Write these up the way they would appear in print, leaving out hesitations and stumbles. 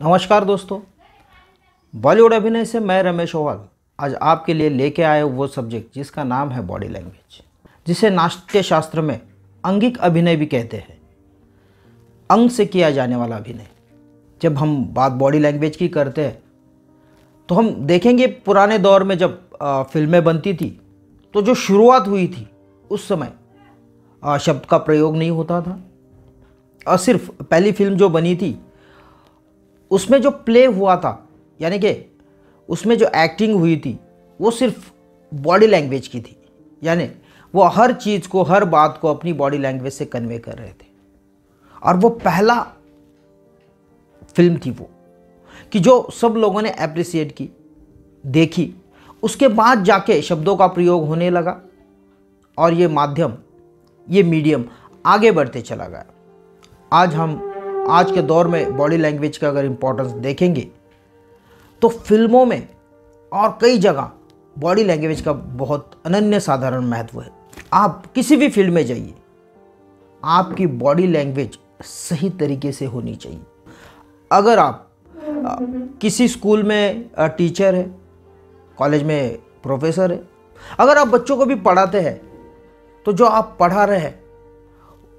नमस्कार दोस्तों, बॉलीवुड अभिनय से मैं रमेश ओवाल आज आपके लिए लेके आए वो सब्जेक्ट जिसका नाम है बॉडी लैंग्वेज, जिसे नाट्य शास्त्र में अंगिक अभिनय भी कहते हैं। अंग से किया जाने वाला अभिनय। जब हम बात बॉडी लैंग्वेज की करते हैं तो हम देखेंगे पुराने दौर में जब फिल्में बनती थी तो जो शुरुआत हुई थी उस समय शब्द का प्रयोग नहीं होता था और सिर्फ पहली फिल्म जो बनी थी उसमें जो प्ले हुआ था, यानी कि उसमें जो एक्टिंग हुई थी वो सिर्फ बॉडी लैंग्वेज की थी। यानी वो हर चीज़ को, हर बात को अपनी बॉडी लैंग्वेज से कन्वे कर रहे थे। और वो पहला फिल्म थी वो कि जो सब लोगों ने एप्रिसिएट की, देखी। उसके बाद जाके शब्दों का प्रयोग होने लगा और ये माध्यम, ये मीडियम आगे बढ़ते चला गया। आज के दौर में बॉडी लैंग्वेज का अगर इम्पोर्टेंस देखेंगे तो फिल्मों में और कई जगह बॉडी लैंग्वेज का बहुत अनन्य साधारण महत्व है। आप किसी भी फील्ड में जाइए, आपकी बॉडी लैंग्वेज सही तरीके से होनी चाहिए। अगर आप किसी स्कूल में टीचर है, कॉलेज में प्रोफेसर है, अगर आप बच्चों को भी पढ़ाते हैं तो जो आप पढ़ा रहे हैं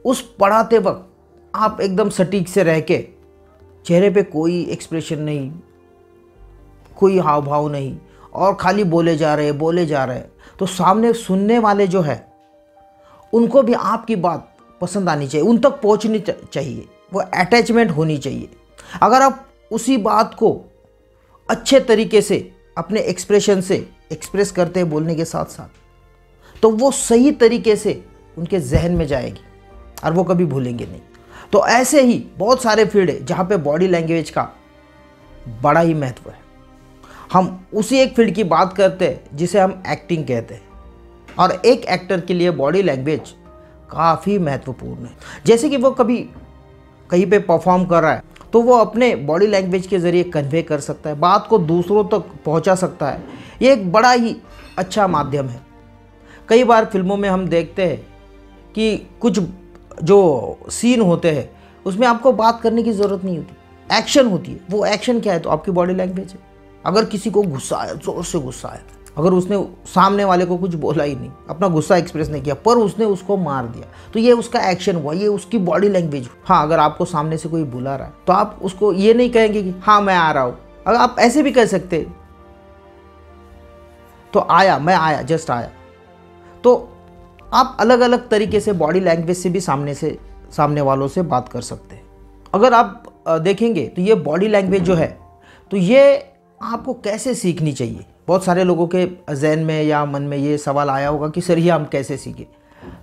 उस पढ़ाते वक्त आप एकदम सटीक से रह के, चेहरे पे कोई एक्सप्रेशन नहीं, कोई हाव भाव नहीं और खाली बोले जा रहे तो सामने सुनने वाले जो है उनको भी आपकी बात पसंद आनी चाहिए, उन तक पहुंचनी चाहिए, वो अटैचमेंट होनी चाहिए। अगर आप उसी बात को अच्छे तरीके से अपने एक्सप्रेशन से एक्सप्रेस करते हैं बोलने के साथ साथ, तो वो सही तरीके से उनके जहन में जाएगी और वो कभी भूलेंगे नहीं। तो ऐसे ही बहुत सारे फील्ड है जहाँ पे बॉडी लैंग्वेज का बड़ा ही महत्व है। हम उसी एक फील्ड की बात करते हैं जिसे हम एक्टिंग कहते हैं, और एक एक्टर के लिए बॉडी लैंग्वेज काफ़ी महत्वपूर्ण है। जैसे कि वो कभी कहीं पे परफॉर्म कर रहा है तो वो अपने बॉडी लैंग्वेज के ज़रिए कन्वे कर सकता है, बात को दूसरों तक पहुंचा सकता है। ये एक बड़ा ही अच्छा माध्यम है। कई बार फिल्मों में हम देखते हैं कि कुछ जो सीन होते हैं उसमें आपको बात करने की ज़रूरत नहीं होती, एक्शन होती है। वो एक्शन क्या है? तो आपकी बॉडी लैंग्वेज है। अगर किसी को गुस्सा आया, ज़ोर से गुस्सा आया, अगर उसने सामने वाले को कुछ बोला ही नहीं, अपना गुस्सा एक्सप्रेस नहीं किया, पर उसने उसको मार दिया, तो ये उसका एक्शन हुआ, ये उसकी बॉडी लैंग्वेज हुई। हाँ, अगर आपको सामने से कोई बुला रहा है तो आप उसको ये नहीं कहेंगे कि हाँ मैं आ रहा हूँ। अगर आप ऐसे भी कह सकते तो आया, मैं आया, जस्ट आया। तो आप अलग अलग तरीके से बॉडी लैंग्वेज से भी सामने वालों से बात कर सकते हैं। अगर आप देखेंगे तो ये बॉडी लैंग्वेज जो है तो ये आपको कैसे सीखनी चाहिए। बहुत सारे लोगों के जहन में या मन में ये सवाल आया होगा कि सर ये हम कैसे सीखें।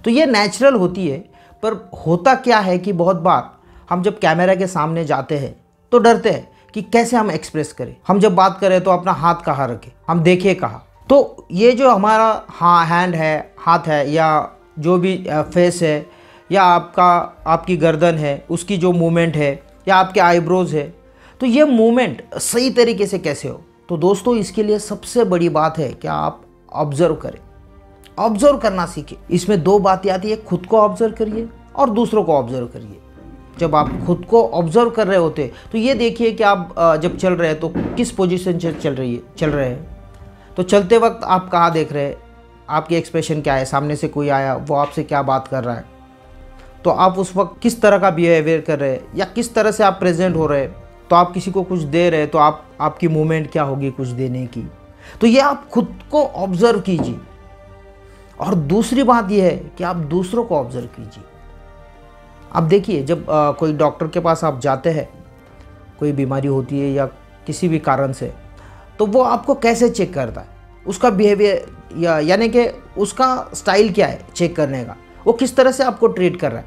तो ये नेचुरल होती है, पर होता क्या है कि बहुत बार हम जब कैमरा के सामने जाते हैं तो डरते हैं कि कैसे हम एक्सप्रेस करें। हम जब बात करें तो अपना हाथ कहाँ रखें, हम देखें कहाँ। तो ये जो हमारा हैंड है, हाथ है, या जो भी फेस है, या आपकी गर्दन है, उसकी जो मूवमेंट है, या आपके आईब्रोज है, तो ये मूवमेंट सही तरीके से कैसे हो। तो दोस्तों, इसके लिए सबसे बड़ी बात है कि आप ऑब्जर्व करें, ऑब्जर्व करना सीखें। इसमें दो बातें आती है, खुद को ऑब्जर्व करिए और दूसरों को ऑब्जर्व करिए। जब आप खुद को ऑब्जर्व कर रहे होते तो ये देखिए कि आप जब चल रहे हैं तो किस पोजीशन से चल रहे हैं। तो चलते वक्त आप कहाँ देख रहे हैं, आपकी एक्सप्रेशन क्या है, सामने से कोई आया वो आपसे क्या बात कर रहा है, तो आप उस वक्त किस तरह का बिहेवियर कर रहे हैं, या किस तरह से आप प्रेजेंट हो रहे हैं। तो आप किसी को कुछ दे रहे हैं तो आपकी मूवमेंट क्या होगी कुछ देने की। तो ये आप खुद को ऑब्जर्व कीजिए। और दूसरी बात यह है कि आप दूसरों को ऑब्जर्व कीजिए। आप देखिए, जब कोई डॉक्टर के पास आप जाते हैं, कोई बीमारी होती है या किसी भी कारण से, तो वो आपको कैसे चेक करता है, उसका बिहेवियर यानी कि उसका स्टाइल क्या है चेक करने का, वो किस तरह से आपको ट्रीट कर रहा है,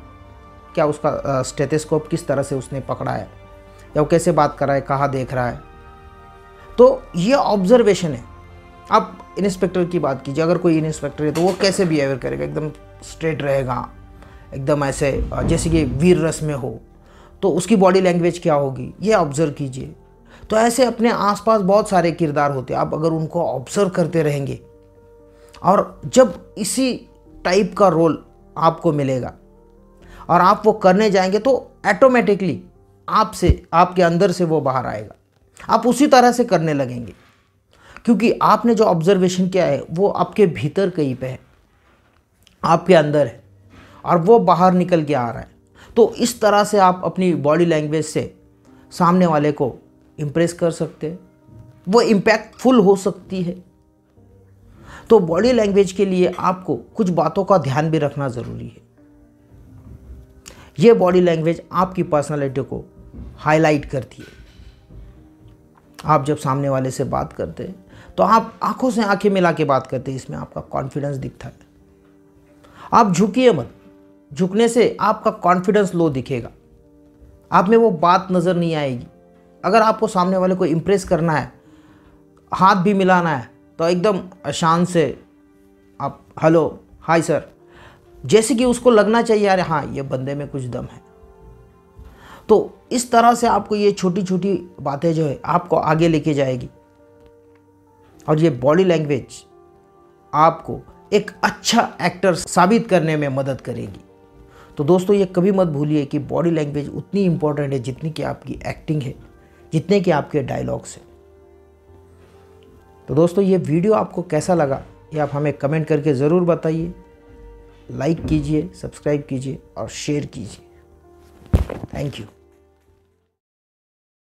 क्या उसका स्टेथोस्कोप किस तरह से उसने पकड़ा है, या वो कैसे बात कर रहा है, कहाँ देख रहा है। तो ये ऑब्जर्वेशन है। आप इंस्पेक्टर की बात कीजिए, अगर कोई इंस्पेक्टर है तो वो कैसे बिहेवियर करेगा, एकदम स्ट्रेट रहेगा, एकदम ऐसे जैसे कि वीर रस में हो, तो उसकी बॉडी लैंग्वेज क्या होगी, ये ऑब्जर्व कीजिए। तो ऐसे अपने आसपास बहुत सारे किरदार होते हैं, आप अगर उनको ऑब्जर्व करते रहेंगे और जब इसी टाइप का रोल आपको मिलेगा और आप वो करने जाएंगे तो ऑटोमेटिकली आपसे, आपके अंदर से वो बाहर आएगा। आप उसी तरह से करने लगेंगे, क्योंकि आपने जो ऑब्जर्वेशन किया है वो आपके भीतर कहीं पे है, आपके अंदर है, और वो बाहर निकल के आ रहा है। तो इस तरह से आप अपनी बॉडी लैंग्वेज से सामने वाले को इम्प्रेस कर सकते हैं, वो इम्पैक्टफुल हो सकती है। तो बॉडी लैंग्वेज के लिए आपको कुछ बातों का ध्यान भी रखना ज़रूरी है। ये बॉडी लैंग्वेज आपकी पर्सनालिटी को हाईलाइट करती है। आप जब सामने वाले से बात करते हैं तो आप आंखों से आंखें मिला के बात करते हैं, इसमें आपका कॉन्फिडेंस दिखता है। आप झुकिए मत, झुकने से आपका कॉन्फिडेंस लो दिखेगा, आप में वो बात नज़र नहीं आएगी। अगर आपको सामने वाले को इम्प्रेस करना है, हाथ भी मिलाना है, तो एकदम शान से आप हेलो, हाय सर, जैसे कि उसको लगना चाहिए यार हाँ ये बंदे में कुछ दम है। तो इस तरह से आपको ये छोटी छोटी बातें जो है आपको आगे लेके जाएगी, और ये बॉडी लैंग्वेज आपको एक अच्छा एक्टर साबित करने में मदद करेगी। तो दोस्तों ये कभी मत भूलिए कि बॉडी लैंग्वेज उतनी इम्पोर्टेंट है जितनी कि आपकी एक्टिंग है, जितने कि आपके डायलॉग्स हैं। तो दोस्तों ये वीडियो आपको कैसा लगा ये आप हमें कमेंट करके ज़रूर बताइए। लाइक कीजिए, सब्सक्राइब कीजिए और शेयर कीजिए। Thank you.